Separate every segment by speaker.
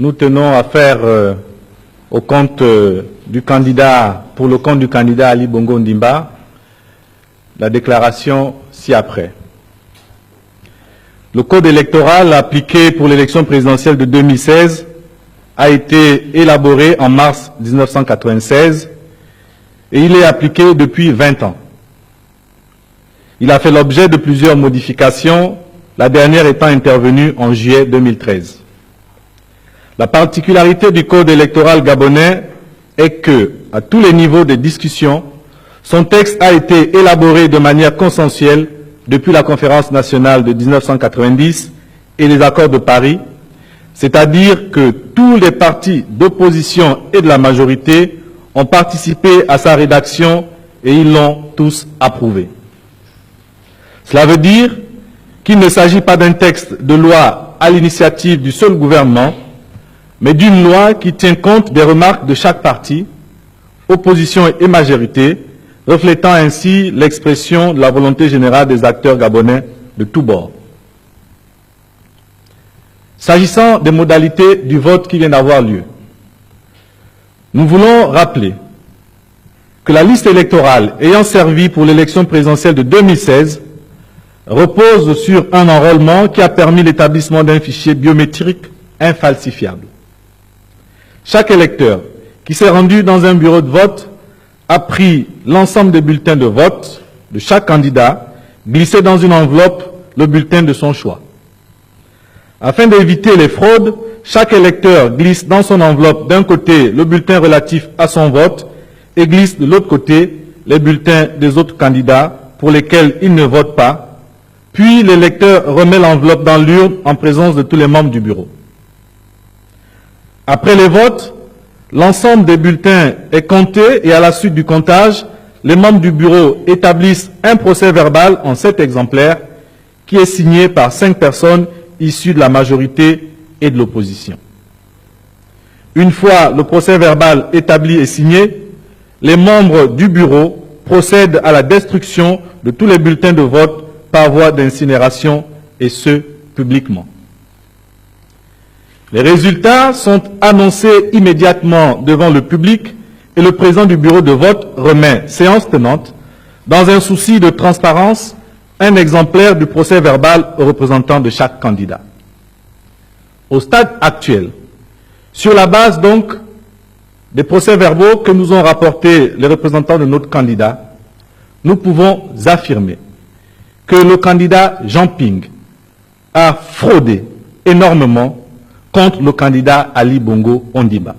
Speaker 1: nous tenons à faire au compte du candidat, pour le compte du candidat Ali Bongo Ondimba, la déclaration ci-après. Le code électoral appliqué pour l'élection présidentielle de 2016 a été élaboré en mars 1996 et il est appliqué depuis 20 ans. Il a fait l'objet de plusieurs modifications, la dernière étant intervenue en juillet 2013. La particularité du code électoral gabonais est que, à tous les niveaux de discussion, son texte a été élaboré de manière consensuelle depuis la conférence nationale de 1990 et les accords de Paris, c'est-à-dire que tous les partis d'opposition et de la majorité ont participé à sa rédaction et ils l'ont tous approuvé. Cela veut dire qu'il ne s'agit pas d'un texte de loi à l'initiative du seul gouvernement, mais d'une loi qui tient compte des remarques de chaque parti, opposition et majorité, reflétant ainsi l'expression de la volonté générale des acteurs gabonais de tous bords. S'agissant des modalités du vote qui vient d'avoir lieu, nous voulons rappeler que la liste électorale ayant servi pour l'élection présidentielle de 2016 repose sur un enrôlement qui a permis l'établissement d'un fichier biométrique infalsifiable. Chaque électeur qui s'est rendu dans un bureau de vote a pris l'ensemble des bulletins de vote de chaque candidat, glissé dans une enveloppe le bulletin de son choix. Afin d'éviter les fraudes, chaque électeur glisse dans son enveloppe d'un côté le bulletin relatif à son vote et glisse de l'autre côté les bulletins des autres candidats pour lesquels il ne vote pas, puis l'électeur remet l'enveloppe dans l'urne en présence de tous les membres du bureau. Après les votes, l'ensemble des bulletins est compté et à la suite du comptage, les membres du bureau établissent un procès-verbal en 7 exemplaires qui est signé par 5 personnes issues de la majorité et de l'opposition. Une fois le procès-verbal établi et signé, les membres du bureau procèdent à la destruction de tous les bulletins de vote par voie d'incinération et ce, publiquement. Les résultats sont annoncés immédiatement devant le public et le président du bureau de vote remet, séance tenante, dans un souci de transparence, un exemplaire du procès-verbal aux représentants de chaque candidat. Au stade actuel, sur la base donc des procès-verbaux que nous ont rapportés les représentants de notre candidat, nous pouvons affirmer que le candidat Jean Ping a fraudé énormément contre le candidat Ali Bongo Ondimba.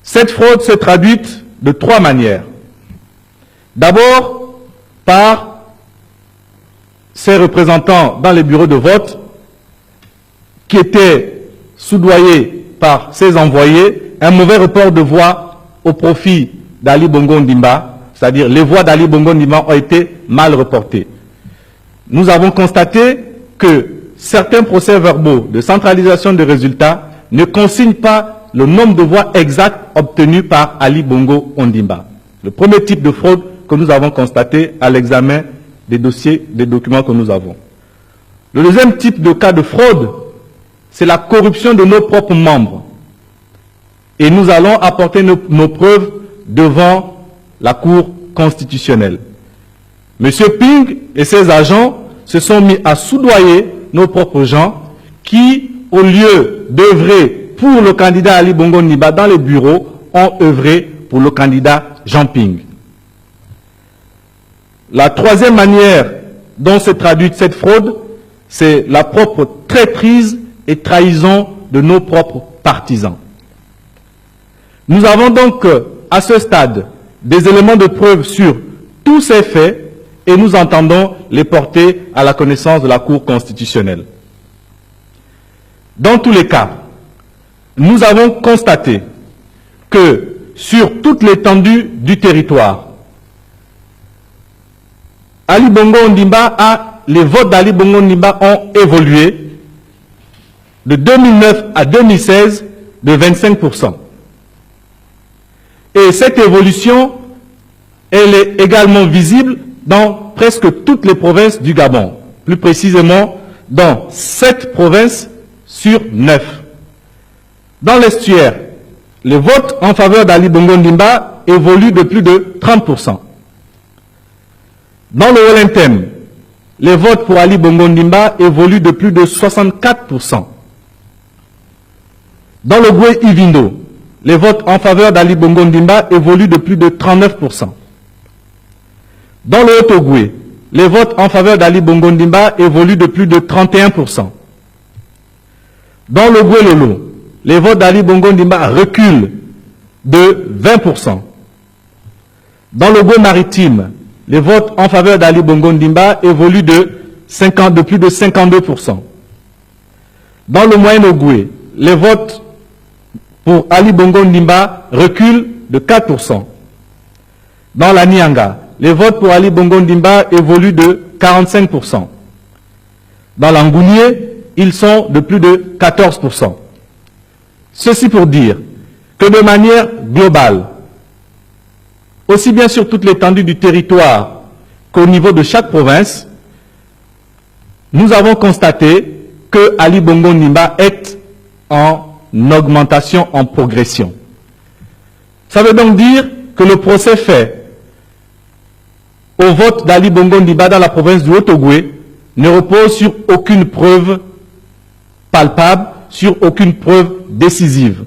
Speaker 1: Cette fraude s'est traduite de 3 manières. D'abord, par ses représentants dans les bureaux de vote qui étaient soudoyés par ses envoyés, un mauvais report de voix au profit d'Ali Bongo Ondimba, c'est-à-dire les voix d'Ali Bongo Ondimba ont été mal reportées. Nous avons constaté que certains procès-verbaux de centralisation des résultats ne consignent pas le nombre de voix exact obtenues par Ali Bongo Ondimba. Le premier type de fraude que nous avons constaté à l'examen des dossiers, des documents que nous avons. Le deuxième type de cas de fraude, c'est la corruption de nos propres membres. Et nous allons apporter nos preuves devant la Cour constitutionnelle. M. Ping et ses agents se sont mis à soudoyer nos propres gens qui, au lieu d'œuvrer pour le candidat Ali Bongo Ondimba dans les bureaux, ont œuvré pour le candidat Jean Ping. La troisième manière dont se traduit cette fraude, c'est la propre traîtrise et trahison de nos propres partisans. Nous avons donc, à ce stade, des éléments de preuve sur tous ces faits et nous entendons les porter à la connaissance de la Cour constitutionnelle. Dans tous les cas, nous avons constaté que sur toute l'étendue du territoire, Ali Bongo Ondimba les votes d'Ali Bongo Ondimba ont évolué de 2009 à 2016 de 25%. Et cette évolution, elle est également visible dans presque toutes les provinces du Gabon. Plus précisément, dans 7 provinces sur 9. Dans l'estuaire, les votes en faveur d'Ali Bongo Ndimba évoluent de plus de 30%. Dans le Wellington, les votes pour Ali Bongo Ndimba évoluent de plus de 64%. Dans le Goué Ivindo, les votes en faveur d'Ali Bongo Ndimba évoluent de plus de 39%. Dans le Haut-Ogoué, les votes en faveur d'Ali Bongo Ndimba évoluent de plus de 31%. Dans le Goué Lolo, les votes d'Ali Bongo Ndimba reculent de 20%. Dans le Goué Maritime, les votes en faveur d'Ali Bongo Ndimba évoluent de plus de 52%. Dans le Moyen-Ogoué, les votes pour Ali Bongo Ndimba reculent de 4%. Dans la Nianga, les votes pour Ali Bongo Ndimba évoluent de 45%. Dans l'Angounié, ils sont de plus de 14%. Ceci pour dire que de manière globale, aussi bien sur toute l'étendue du territoire qu'au niveau de chaque province, nous avons constaté que Ali Bongo Ndimba est en augmentation, en progression. Ça veut donc dire que le procès fait au vote d'Ali Bongo Ndimba dans la province du Haut-Ogoué ne repose sur aucune preuve palpable, sur aucune preuve décisive.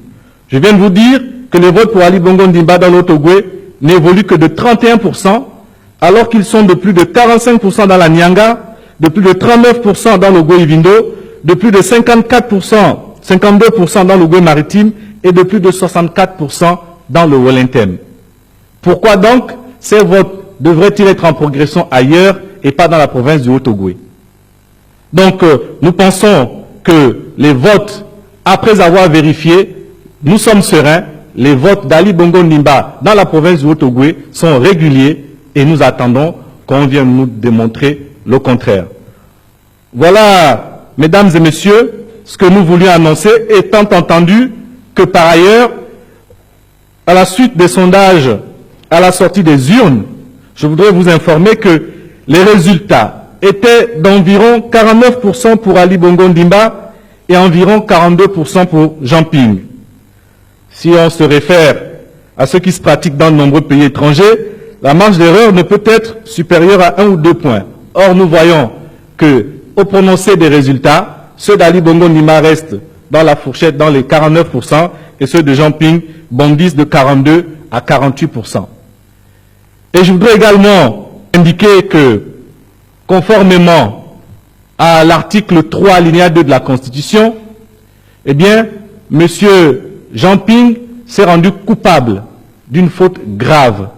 Speaker 1: Je viens de vous dire que les votes pour Ali Bongo Ndimba dans le Haut-Ogoué n'évoluent que de 31%, alors qu'ils sont de plus de 45% dans la Nianga, de plus de 39% dans le Goué Ivindo, de plus de 52% dans le Goué Maritime et de plus de 64% dans le Wellington. Pourquoi donc ces votes devraient-ils être en progression ailleurs et pas dans la province du Haut-Ogoué? Donc nous pensons que les votes, après avoir vérifié, nous sommes sereins, les votes d'Ali Bongo Ndimba dans la province du Haut-Ogoué sont réguliers et nous attendons qu'on vienne nous démontrer le contraire. Voilà, mesdames et messieurs, ce que nous voulions annoncer, étant entendu que par ailleurs, à la suite des sondages, à la sortie des urnes, je voudrais vous informer que les résultats étaient d'environ 49% pour Ali Bongo Ndimba et environ 42% pour Jean Ping. Si on se réfère à ce qui se pratique dans de nombreux pays étrangers, la marge d'erreur ne peut être supérieure à 1 ou 2 points. Or, nous voyons que, au prononcé des résultats, ceux d'Ali Bongo Ndimba restent dans la fourchette, dans les 49%, et ceux de Jean Ping bondissent de 42 à 48%. Et je voudrais également indiquer que, conformément à l'article 3, alinéa 2 de la Constitution, eh bien, M. Jean Ping s'est rendu coupable d'une faute grave.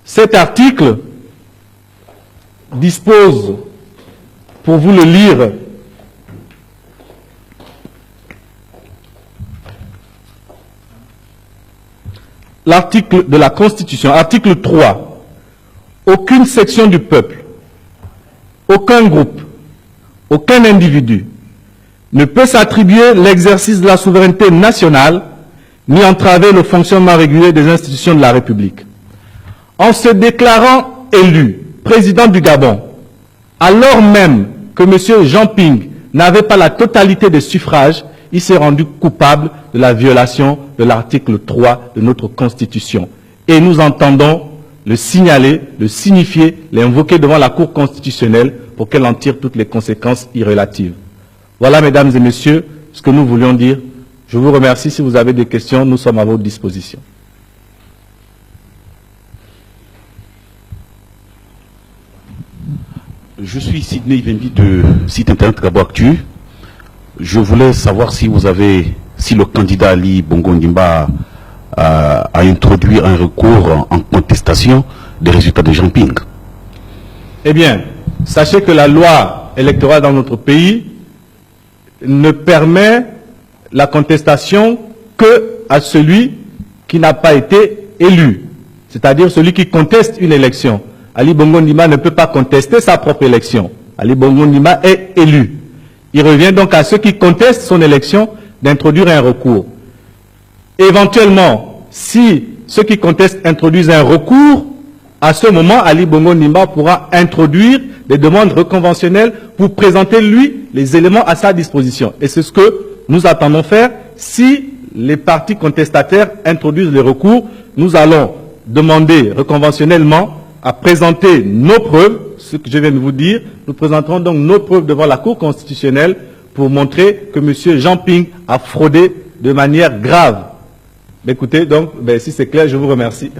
Speaker 1: Cet article dispose, pour vous le lire, l'article de la Constitution, article 3, aucune section du peuple, aucun groupe, aucun individu ne peut s'attribuer l'exercice de la souveraineté nationale ni entraver le fonctionnement régulier des institutions de la République. En se déclarant élu président du Gabon, alors même que M. Jean Ping n'avait pas la totalité des suffrages, il s'est rendu coupable de la violation de l'article 3 de notre Constitution. Et nous entendons le signaler, le signifier, l'invoquer devant la Cour constitutionnelle pour qu'elle en tire toutes les conséquences irrélatives. Voilà, mesdames et messieurs, ce que nous voulions dire. Je vous remercie. Si vous avez des questions, nous sommes à votre disposition.
Speaker 2: Je suis Sidney Vendi de site internet Gabo Actu. Je voulais savoir si le candidat Ali Bongo Ndimba a introduit un recours en contestation des résultats de Jean Ping.
Speaker 1: Eh bien, sachez que la loi électorale dans notre pays ne permet la contestation que à celui qui n'a pas été élu, c'est-à-dire celui qui conteste une élection. Ali Bongo Ndimba ne peut pas contester sa propre élection. Ali Bongo Ndimba est élu. Il revient donc à ceux qui contestent son élection d'introduire un recours. Éventuellement, si ceux qui contestent introduisent un recours, à ce moment, Ali Bongo Ndimba pourra introduire des demandes reconventionnelles pour présenter, lui, les éléments à sa disposition. Et c'est ce que nous attendons faire. Si les partis contestataires introduisent les recours, nous allons demander reconventionnellement à présenter nos preuves, ce que je viens de vous dire. Nous présenterons donc nos preuves devant la Cour constitutionnelle pour montrer que M. Jean Ping a fraudé de manière grave. Écoutez, donc, si c'est clair, je vous remercie.